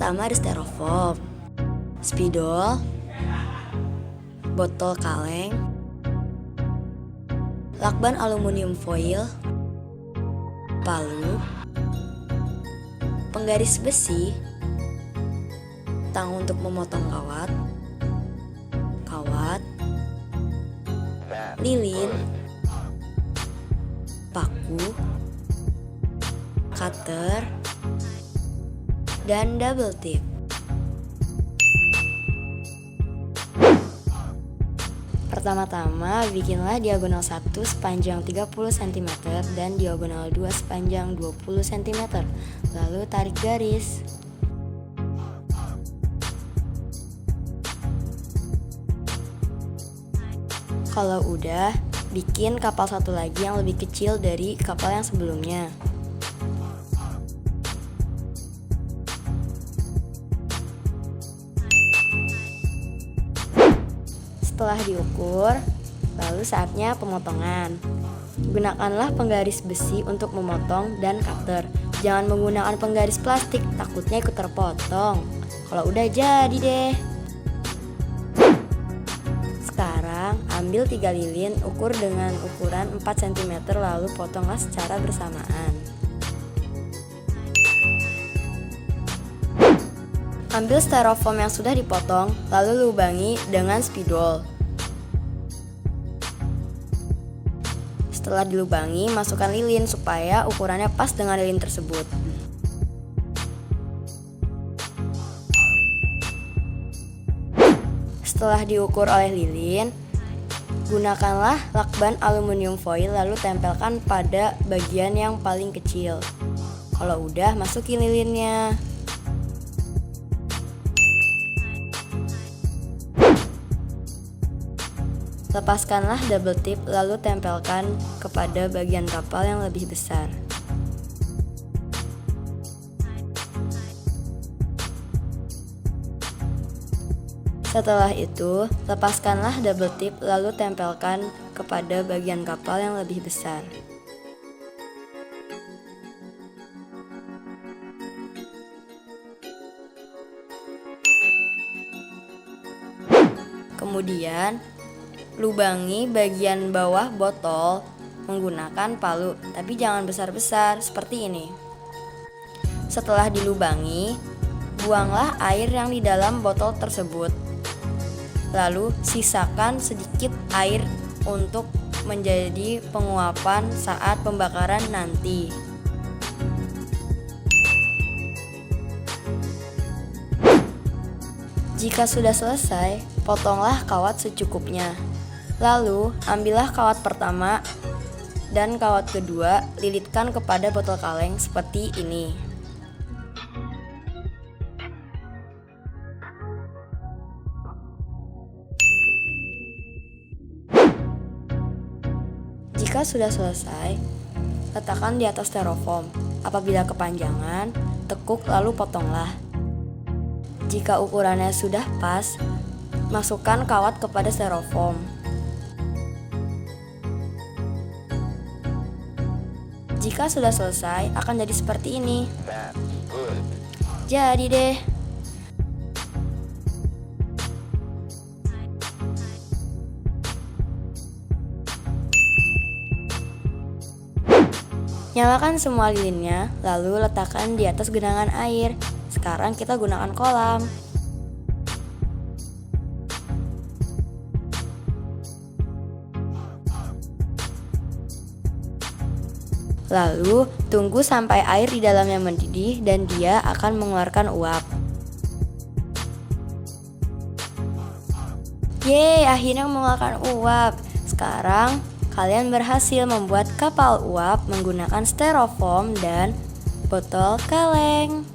pertama ada styrofoam, spidol, botol kaleng, lakban aluminium foil, palu, penggaris besi, tang untuk memotong kawat, lilin, paku, cutter, dan double tip. Pertama-tama, bikinlah diagonal 1 sepanjang 30 cm dan diagonal 2 sepanjang 20 cm. Lalu tarik garis. Kalau udah, bikin kapal satu lagi yang lebih kecil dari kapal yang sebelumnya. Setelah diukur, lalu saatnya pemotongan. Gunakanlah penggaris besi untuk memotong dan cutter. Jangan menggunakan penggaris plastik, takutnya ikut terpotong. Kalau udah jadi deh. Sekarang ambil 3 lilin, ukur dengan ukuran 4 cm, lalu potonglah secara bersamaan. Ambil styrofoam yang sudah dipotong, lalu lubangi dengan spidol. Setelah dilubangi, masukkan lilin supaya ukurannya pas dengan lilin tersebut. Setelah diukur oleh lilin, gunakanlah lakban aluminium foil lalu tempelkan pada bagian yang paling kecil. Kalau udah, masukin lilinnya. Lepaskanlah double tip lalu tempelkan kepada bagian kapal yang lebih besar. Setelah itu, lepaskanlah double tip lalu tempelkan kepada bagian kapal yang lebih besar. Kemudian, lubangi bagian bawah botol menggunakan palu, tapi jangan besar-besar seperti ini. Setelah dilubangi, buanglah air yang di dalam botol tersebut. Lalu sisakan sedikit air untuk menjadi penguapan saat pembakaran nanti. Jika sudah selesai, potonglah kawat secukupnya. Lalu, ambillah kawat pertama dan kawat kedua, lilitkan kepada botol kaleng seperti ini. Jika sudah selesai, letakkan di atas styrofoam. Apabila kepanjangan, tekuk lalu potonglah. Jika ukurannya sudah pas, masukkan kawat kepada styrofoam. Jika sudah selesai, akan jadi seperti ini. Jadi deh. Nyalakan semua lilinnya, lalu letakkan di atas genangan air. Sekarang kita gunakan kolam. Lalu, tunggu sampai air di dalamnya mendidih dan dia akan mengeluarkan uap. Yeay, akhirnya mengeluarkan uap. Sekarang, kalian berhasil membuat kapal uap menggunakan styrofoam dan botol kaleng.